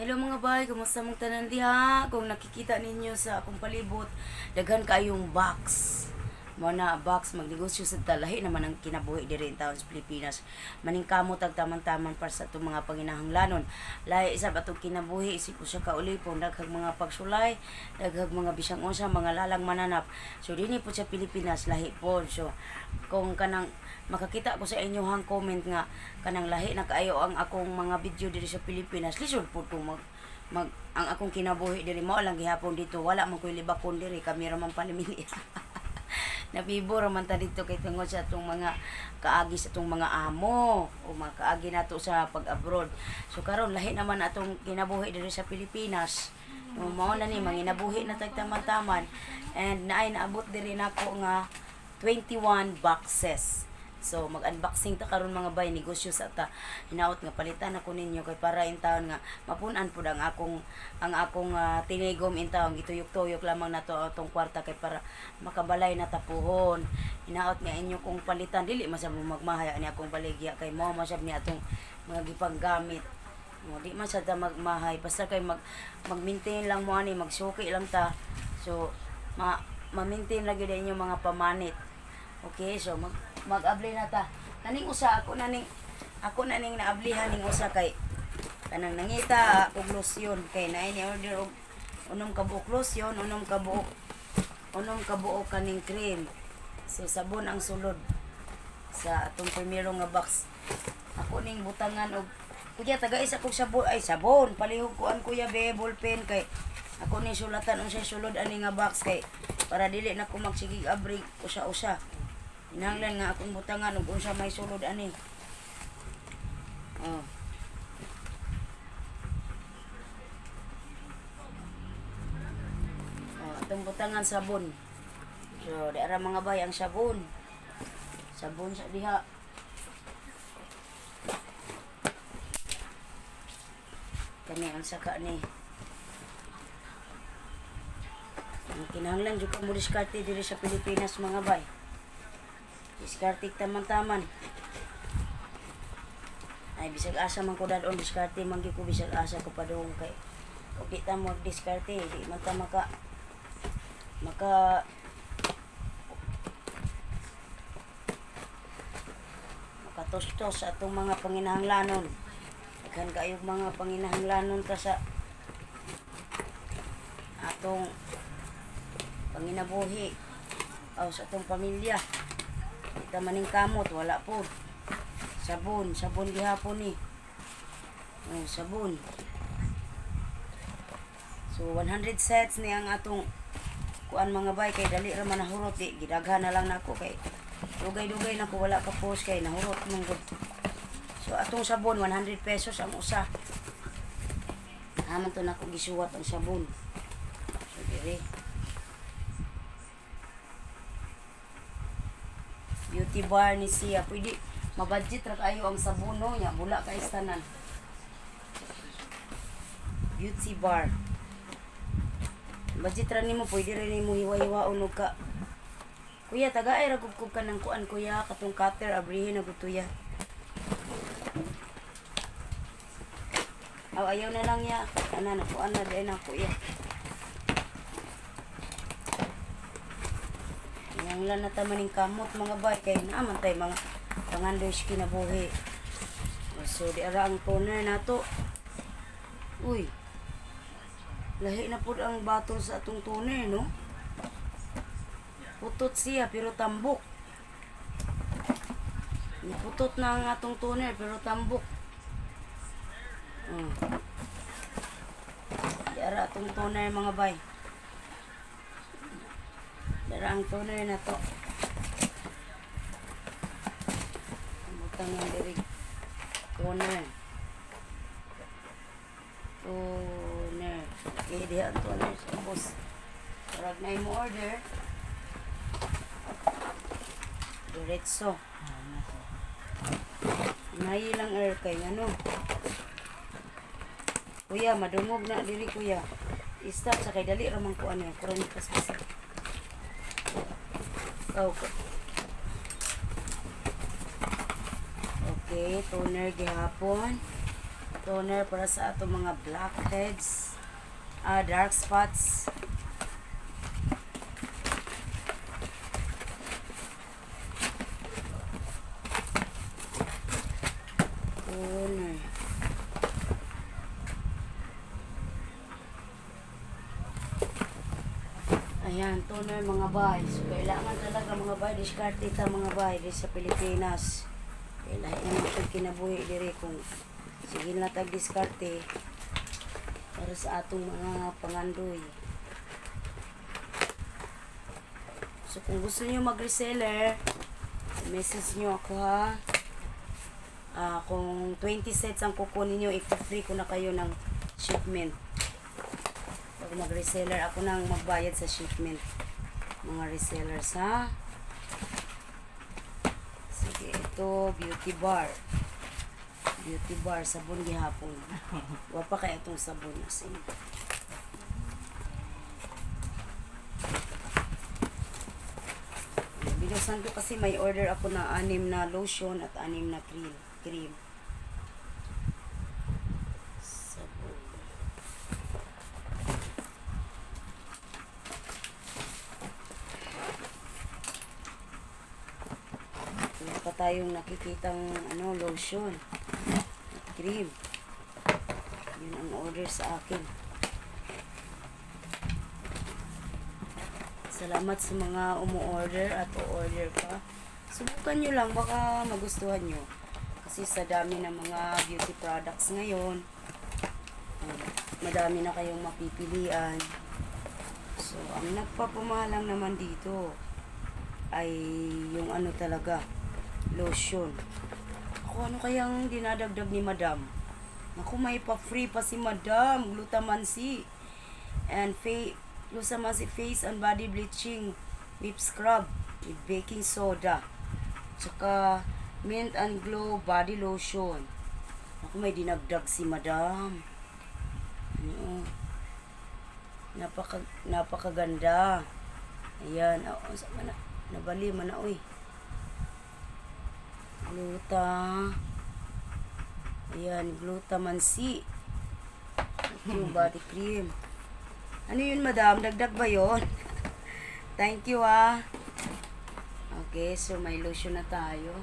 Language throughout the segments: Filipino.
Hello mga bay, kumusta mong tanan diha? Kung nakikita ninyo sa akong palibot, daghan kayong box. Mo na box magnegosyo sa talahi naman ang kinabuhi diri sa Pilipinas. Maningkamot tag taman-taman para sa itong mga panginahanglanon. Lahi isa ba itong kinabuhi, isip ko siya kaulipon, daghang mga pagsulay, daghang mga bisang unsa, mga lalang mananap. So dini po sa Pilipinas, lahi po. So kung kanang makakita ko sa inyohang comment nga kanang lahi na kaayo ang akong mga video diri sa Pilipinas, lisod po ko ang akong kinabuhi diri mo lang gihapon dito, wala man koy libakon diri, kami ra man palimili. Nabibo raman ta dito kay tungod sa atong mga kaagi sa atong mga amo o mga kaagi nato sa pag-abroad. So karon lahi naman atong kinabuhi diri sa Pilipinas. Mao na ni manginabuhi na tagtaman-taman, and naay naabot diri nako nga 21 boxes. So mag-unboxing ta karon mga bay, negosyo sa ta. Hinaot nga palitan ako ninyo kay para in taon nga mapunan pud ang akong tinigom in taon, gituyok-tuyok lamang nato atong kwarta kay para makabalay na tapuhon. Hinaot nga inyo kung palitan dili masab magmahaya ni akong baligya kay mao masab ni atong mga gipanggamit. Mo di man sad ta magmahay basta kay mag-maintain lang mo ani, magsuki lang ta. So ma-maintain lagi din yung mga pamanit. Okay, so mag-abli na ta. Kaning usa ako naning naablihan ning usa kay kanang nangita og lotion kay naay ni order og unom ka buok lotion, unom ka buok kaning cream. So sabon ang sulod sa atong primero nga box. Ako ning butangan og kuya tagais ako sabon palihog kuan kuya be ballpen kay ako ning sulatan unsay sulod ani nga box kay para dili na ko magsigig abrig usa-usa. Hinanglan nga akong butangan ug unsa may sulod ani. Oh. Atong butangan sabon. So, dara mga bay ang sabon. Sabon sa diha. Kani ang saka ni. Ang kinahanglan jud ka mo diskarte diri sa Pilipinas mga bay. Diskartik taman-taman. Ay bisag asa man ko dadon diskarte man gyud ko, bisag asa ko padung kay ug di ta mo diskarte di man ta makatustos sa atong mga panginahanglanon. Daghan kayong mga panginahanglanon ta sa atong panginabuhi o sa atong pamilya. Kita maning kamot, wala po. Sabon gihapon ni. Sabon. So 100 sets ni ang atong kuan mga bay kay dali ra man nahurot di gidaghan na lang nako kay dugay-dugay nako wala ka post kay nahurot mong gud. So atong sabon 100 pesos ang usa. Aman to nako gisuwat ang sabon. So dire beauty bar ni siya. Pwede mabudget ra kayo ang sabuno niya. Bula ka istanan. Beauty bar. Budget ra nimo, pwede rin nimo hiwa-hiwaon og ka. Kuya, tagaay ra gud ka ng kuan kuya, katong cutter abrihin na gutuya. Ayaw na lang ya. Ana na kuan na din ako kuya. Yang lang na tamaning kamot mga bay kay naaman tay mga pangandoy kinabuhi. So di ara ang toner nato. Uy. Lahi na pud ang batol sa atong toner no. Putot siya pero tambok. Putot na ang atong toner pero tambok. Di ara atong toner mga bay. Dara ang toner na to. Butang ang diri. Toner. Okay, diha ang toner. Tapos, parag na mo order. Diretso. Nayi lang kay ano. Kuya, madungog na diri kuya. I-start sa kay dali ramang ko ano. Kurang paspas. Okay, toner gihapon. Toner para sa ato mga blackheads, dark spots. Toner. Ayan, toner mga bay. So, kailangan talaga mga bay, diskarte ta mga bay di sa Pilipinas. Kailangan naman ito kinabuhi diri kung sige na tag-diskarte para sa atong mga pangandoy. So, kung gusto niyo mag-reseller, message niyo ako ha. Kung 20 sets ang kukunin niyo, i-free ko na kayo ng shipment. Pag mag-reseller, ako nang magbayad sa shipment. Mga resellers ha. Sige, ito, beauty bar. Beauty bar, sabon gihapon. Wapa kaya itong sabon asin. Binusan ko kasi may order ako na 6 na lotion at 6 na cream. Sabon. Wala pa tayong nakikitang lotion at cream. Yun ang order sa akin. Salamat sa mga umu-order at o-order pa. Subukan nyo lang, baka magustuhan nyo. Kasi sa dami ng mga beauty products ngayon, madami na kayong mapipilian. So, ang nagpapamahalang naman dito ay yung talaga, lotion. Ako, ano kayang dinadagdag ni Madam? Ako, may pa-free pa si Madam, glutamansi. And glutamansi face and body bleaching lip scrub with baking soda. Tsaka mint and glow body lotion. Ako, may dinagdag si Madam. Napakaganda. Ayan. Nabali man na, uy. Ayan, glutamansi. Yung body cream. Ano yun, Madam? Dagdag ba yun? Thank you, ah. Okay, so may lotion na tayo.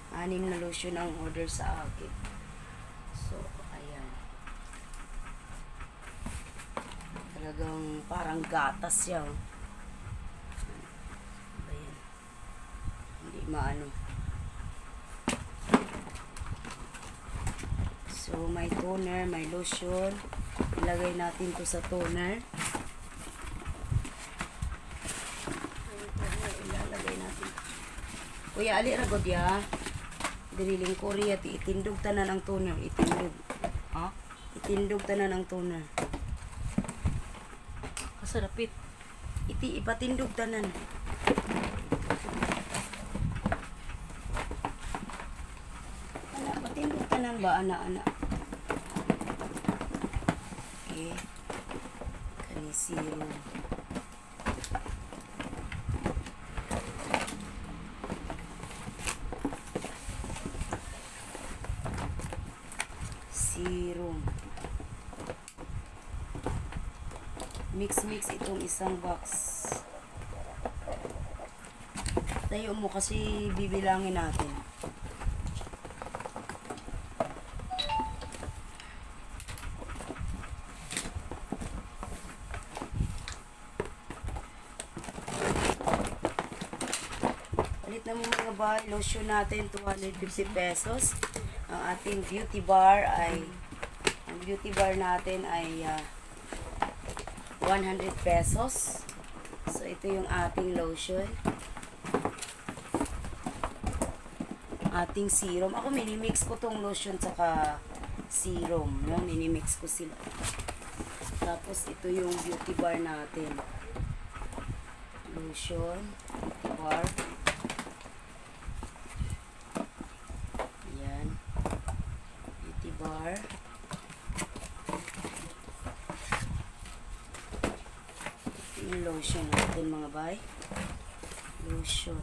6 na lotion ang order sa akin. So, ayan. Talagang parang gatas siya. Ayan. Hindi maano. So, may toner, may lotion. Ilagay natin to sa toner. Ilalagay natin. Kuya, ali ragod ya. Diriling Korea, itindog tanan ang toner. Itindog. Ha? Itindog tanan ang toner. Kasarapit. Ipatindog tanan. Patindog tanan ba, ana? Okay. Kani serum. Mix itong isang box. Tayo mo kasi bibilangin natin. Palit na mo mga bay, lotion natin 250 pesos. Ang ating beauty bar natin ay 100 pesos. So, ito yung ating lotion. Ating serum. Ako, minimix ko tong lotion saka serum. No? Minimix ko sila. Tapos, ito yung beauty bar natin. Lotion. Beauty bar. Ayan. Beauty bar. Yung lotion natin mga bay. Lotion.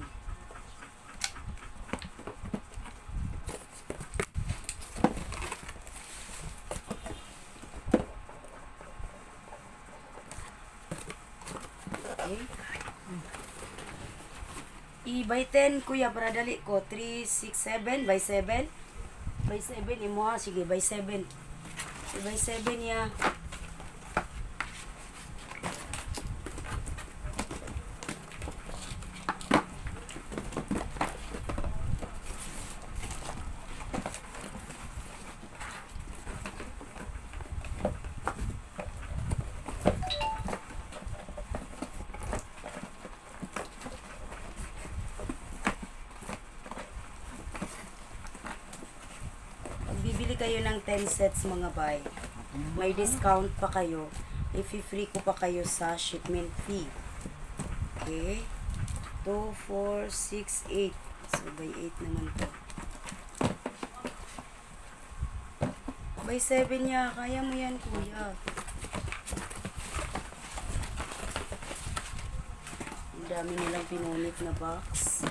by 10 kuya para dali ko. 3, 6, 7 by 7. By 7 imo ha. Sige, by 7. By 7 ya. Bibili kayo ng 10 sets mga bay. May discount pa kayo. I-free ko pa kayo sa shipment fee. Okay? 2, 4, 6, 8. So, by 8 naman to. By 7 niya. Kaya mo yan, kuya. Ang dami nilang pinunit na box.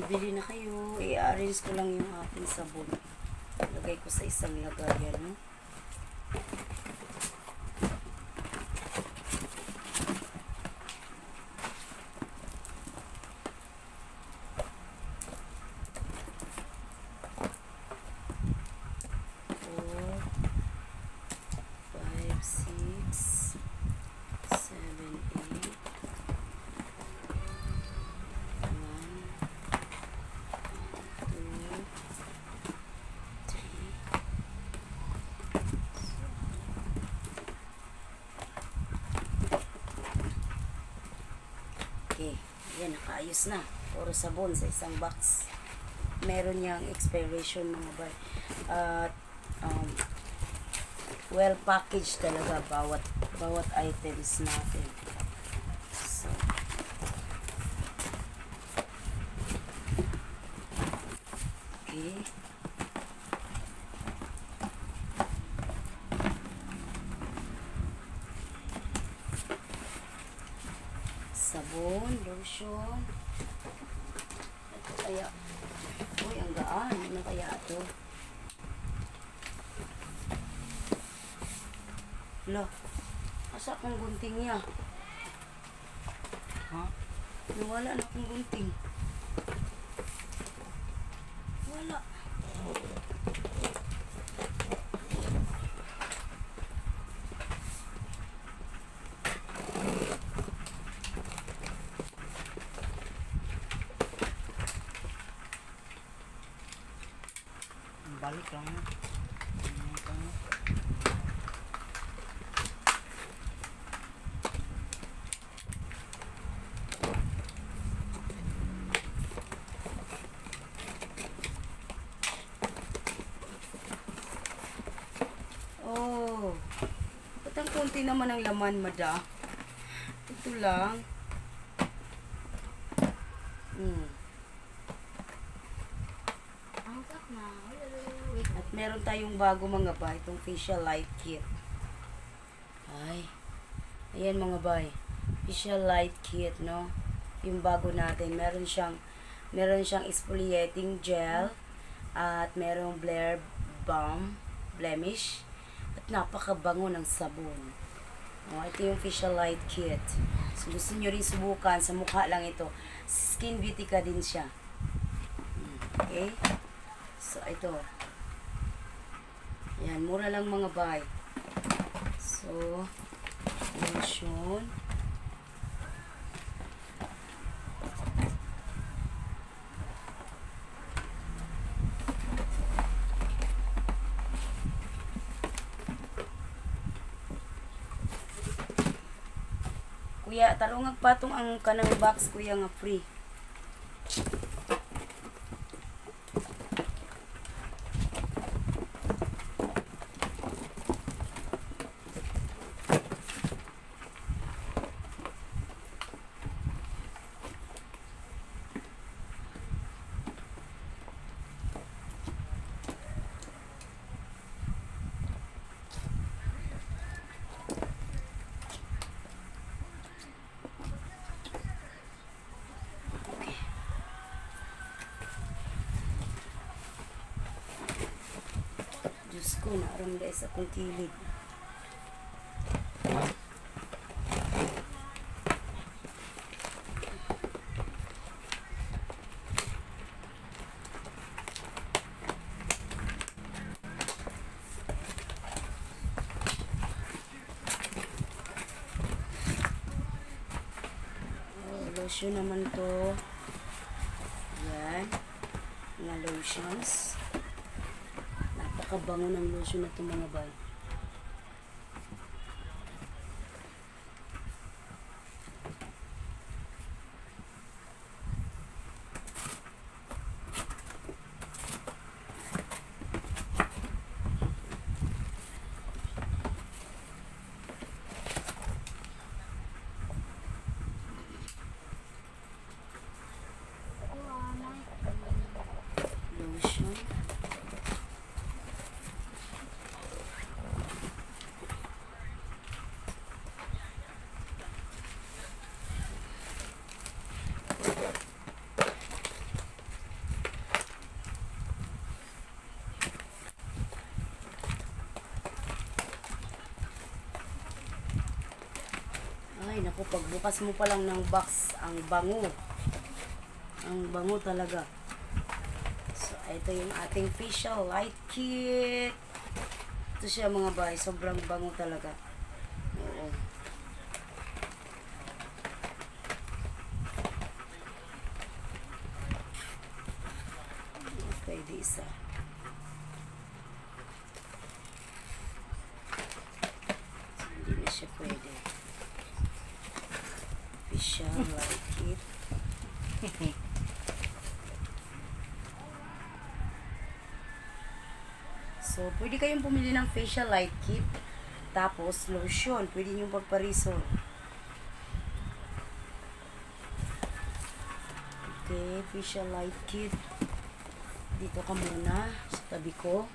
Bibili na kayo. I-arrange ko lang yung ating sabon. Lagay ko sa isang lagayan, no? Okay, yan, nakaayos na. Puro sabon sa isang box. Meron niyang expiration mga bay. At well packaged talaga bawat items natin. So, okay. Sabon, lotion. Ito kaya. Uy, ang gaan. Ano kaya ito? Lo, asa akong gunting niya? Ha? Nawala na akong gunting. Wala. Balik lang. Oh. Ba't ang konti naman ang laman, mada? Ito lang. At meron tayong bago mga bay, itong facial light kit. Ay. Ayan mga bay. Facial light kit, no? Yung bago natin. Meron siyang exfoliating gel. At merong Blair Balm blemish. At napakabango ng sabon. Oh, ito yung facial light kit. So, gusto nyo rin subukan. Sa mukha lang ito. Skin beautika din siya. Okay? So, ito. Yan, mura lang mga bay. So, lotion. Kuya, tarong patong ang kanang box kuya nga free. ko na aram guys akong kilid. Lotion naman to. Yan. Mga lotions. Napakabango ng lotion na to mga bay. Lotion. Ay, naku, pagbukas mo pa lang ng box, ang bango. Ang bango talaga. So, ito yung ating facial light kit. Ito siya mga bay, sobrang bango talaga. Oo. Pwede isa. So, hindi na siya pwede. Facial light kit. So, pwede kayong pumili ng facial light kit. Tapos, lotion. Pwede nyo pagparisol. Okay, facial light kit. Dito ka muna sa tabi ko.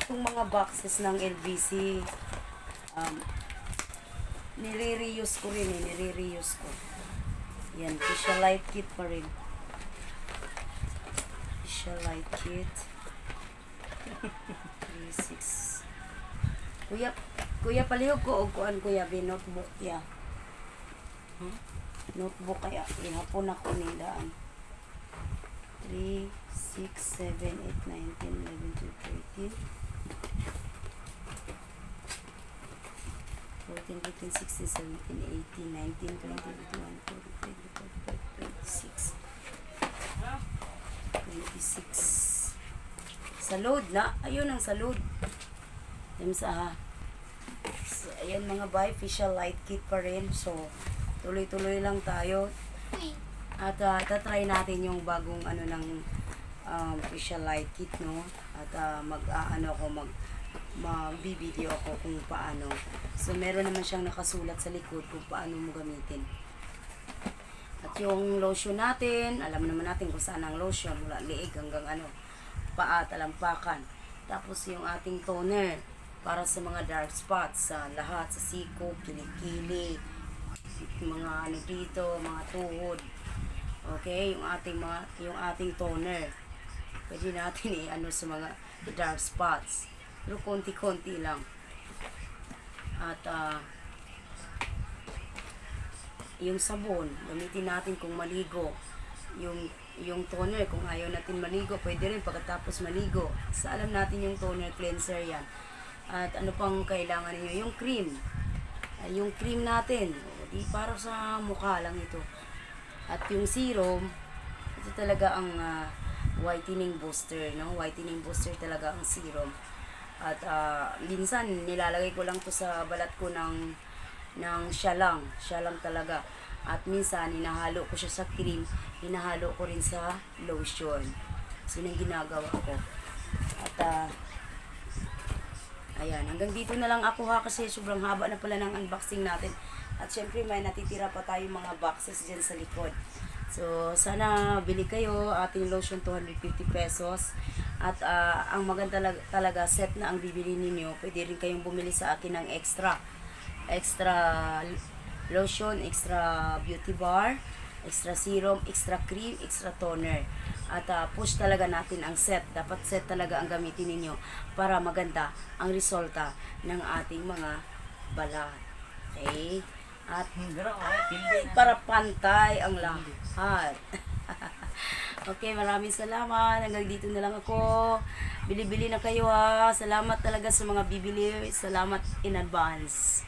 Itong mga boxes ng LBC, nire-reuse ko rin nire-reuse ko. Yan, facial light kit pa rin. Facial light kit. 36. Kuya palihog ko og kuan kuya bi notebook ya. Notebook kaya ihapon ako ni daan. 3, 6, 7, 8, 9, 10, 11, 12, 13. 14, 15, 16, 17, 18, 19, 20, 21, 22, 23, 24, 26. Sa load na. Ayun ang sa load. So, ayan mga bay, facial light kit pa rin. So, tuloy-tuloy lang tayo. At tatry natin yung bagong ano ng facial light kit, no? At mag-video ako kung paano. So, meron naman siyang nakasulat sa likod kung paano mo gamitin. At yung lotion natin, alam naman natin kung saan ang lotion. Mula liig hanggang paa, talampakan. Tapos yung ating toner para sa mga dark spots, sa lahat, sa siko, kilikili, mga dito, mga tuhod. Okay, yung ating toner. Pwede natin sa mga dark spots. Pero konti-konti lang. At yung sabon, gamitin natin kung maligo. Yung toner, kung ayaw natin maligo, pwede rin pagkatapos maligo. Sa alam natin yung toner cleanser yan. At ano pang kailangan niyo? Yung cream. Yung cream natin. Di para sa mukha lang ito. At yung serum, ito talaga ang whitening booster, no? Whitening booster talaga ang serum. At minsan nilalagay ko lang to sa balat ko ng siya lang talaga. At minsan hinahalo ko siya sa cream, hinahalo ko rin sa lotion. So yun ang ginagawa ko. At ayan, hanggang dito na lang ako kasi sobrang haba na pala ng unboxing natin. At syempre may natitira pa tayong mga boxes dyan sa likod. So, sana bili kayo. Ating lotion, 250 pesos. At ang maganda talaga, set na ang bibili ninyo. Pwede rin kayong bumili sa akin ng extra. Extra lotion, extra beauty bar, extra serum, extra cream, extra toner. At push talaga natin ang set. Dapat set talaga ang gamitin ninyo para maganda ang resulta ng ating mga balat. Okay? At para pantay ang lahat. Okay, maraming salamat. Hanggang dito na lang ako. Bili-bili na kayo ha. Salamat talaga sa mga bibili. Salamat in advance.